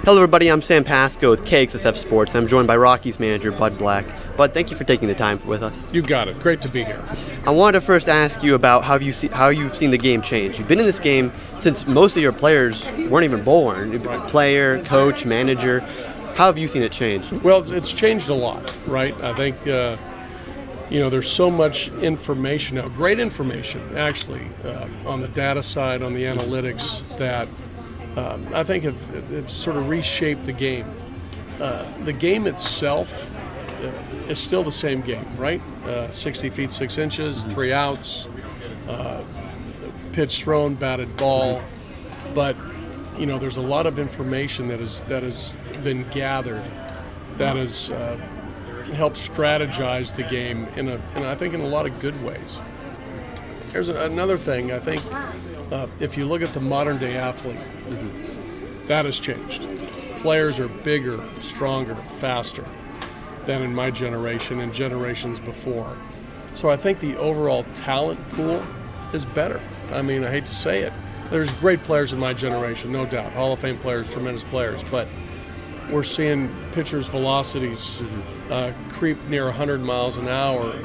Hello everybody, I'm Sam Pasco with KXSF Sports. I'm joined by Rockies manager Bud Black. Bud, thank you for taking the time with us. You got it. Great to be here. I wanted to first ask you about how you've seen the game change. You've been in this game since most of your players weren't even born. Player, coach, manager. How have you seen it change? Well, it's changed a lot, right? I think there's so much information now, great information actually, on the data side, on the analytics that I think have sort of reshaped the game. The game itself is still the same game, right? 60 feet 6 inches, 3 outs, pitch thrown, batted ball, but there's a lot of information that has been gathered that has helped strategize the game in I think in a lot of good ways. There's another thing I think. If you look at the modern day athlete, that has changed. Players are bigger, stronger, faster than in my generation and generations before. So I think the overall talent pool is better. I mean, I hate to say it. There's great players in my generation, no doubt. Hall of Fame players, tremendous players. But we're seeing pitchers' velocities creep near 100 miles an hour.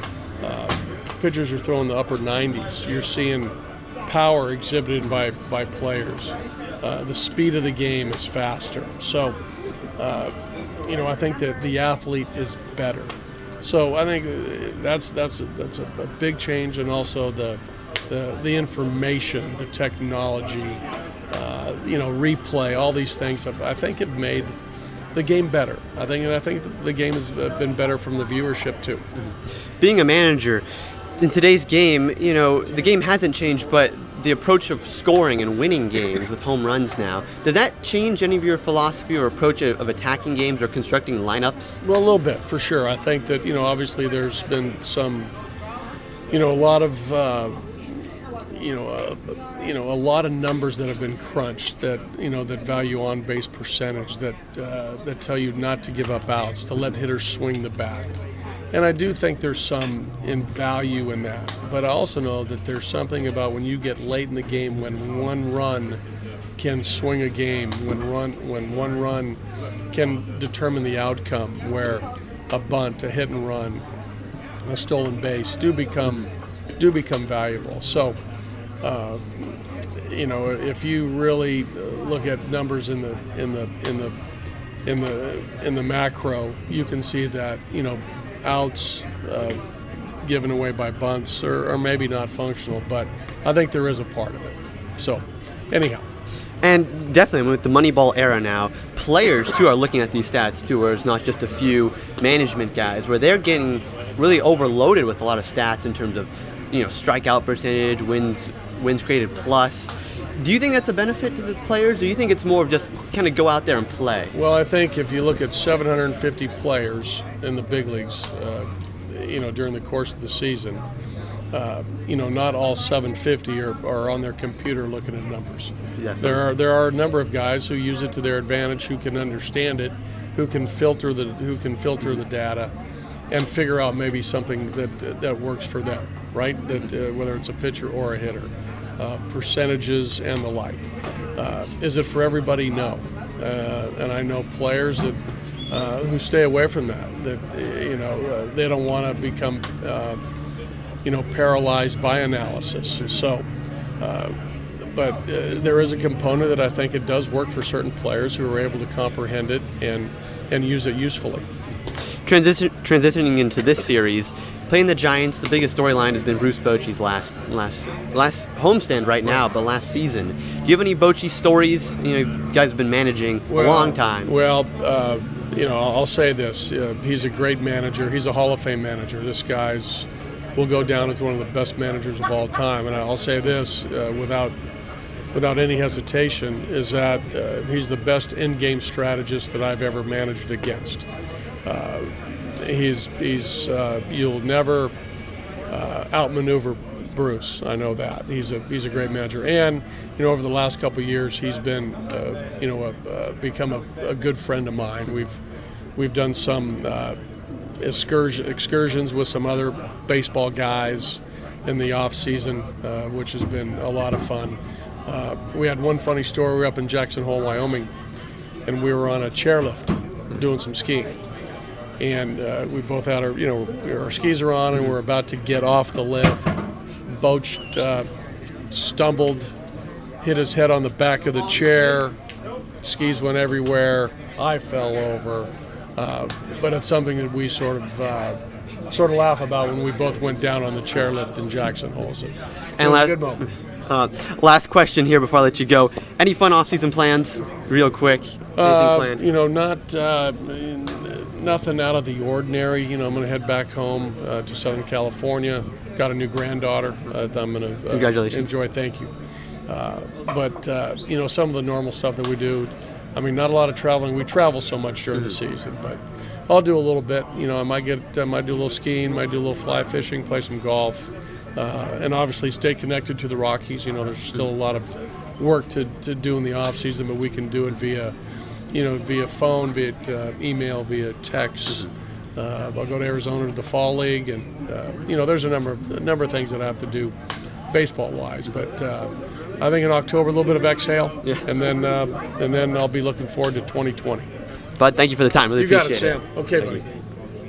Pitchers are throwing the upper 90s. You're seeing power exhibited by players. The speed of the game is faster. So, I think that the athlete is better. So I think that's a big change, and also the information, the technology, replay, all these things I think have made the game better. I think the game has been better from the viewership too. Being a manager, in today's game, the game hasn't changed, but the approach of scoring and winning games with home runs now, does that change any of your philosophy or approach of attacking games or constructing lineups? Well, a little bit, for sure. I think that, obviously there's been some, a lot of, a lot of numbers that have been crunched that, that value on-base percentage, that tell you not to give up outs, to let hitters swing the bat. And I do think there's some in value in that. But I also know that there's something about when you get late in the game, when one run can swing a game, when one run can determine the outcome, where a bunt, a hit and run, a stolen base do become valuable. So, if you really look at numbers in the macro, you can see that outs given away by bunts are maybe not functional, but I think there is a part of it. So, anyhow. And definitely with the Moneyball era now, players too are looking at these stats too, where it's not just a few management guys, where they're getting really overloaded with a lot of stats in terms of, strikeout percentage, wins created plus. Do you think that's a benefit to the players, or do you think it's more of just kind of go out there and play? Well, I think if you look at 750 players in the big leagues, during the course of the season, not all 750 are on their computer looking at numbers. Yeah. There are a number of guys who use it to their advantage, who can understand it, who can filter the data, and figure out maybe something that works for them, right? That whether it's a pitcher or a hitter. Percentages and the like. Is it for everybody? No. And I know players that who stay away from that. They don't want to become paralyzed by analysis. So, but there is a component that I think it does work for certain players who are able to comprehend it and use it usefully. Transitioning into this series, playing the Giants, the biggest storyline has been Bruce Bochy's last homestand right now, but last season. Do you have any Bochy stories? You guys have been managing a long time. Well, I'll say this. He's a great manager. He's a Hall of Fame manager. This guy's will go down as one of the best managers of all time. And I'll say this without any hesitation, is that he's the best in-game strategist that I've ever managed against. You'll never outmaneuver Bruce. I know that. He's a great manager, and over the last couple of years, he's been become a good friend of mine. We've done some excursions with some other baseball guys in the off season, which has been a lot of fun. We had one funny story. We were up in Jackson Hole, Wyoming, and we were on a chairlift doing some skiing. And we both had our skis are on, and we're about to get off the lift. Boach stumbled, hit his head on the back of the chair. Skis went everywhere. I fell over. But it's something that we sort of laugh about when we both went down on the chairlift in Jackson Hole. So And good moment. last question here before I let you go. Any fun off-season plans, real quick? Anything planned? Nothing out of the ordinary. I'm going to head back home to Southern California. Got a new granddaughter. I'm going to Congratulations. enjoy. Thank you. But some of the normal stuff that we do. I mean, not a lot of traveling. We travel so much during the season, but I'll do a little bit. I might do a little skiing, might do a little fly fishing, play some golf, and obviously stay connected to the Rockies. There's still a lot of work to do in the off season, but we can do it via phone, via email, via text. I'll go to Arizona to the Fall League, and there's a number of things that I have to do baseball-wise. But I think in October a little bit of exhale, and then I'll be looking forward to 2020. But thank you for the time. Really You got appreciate it, Sam. Okay, buddy.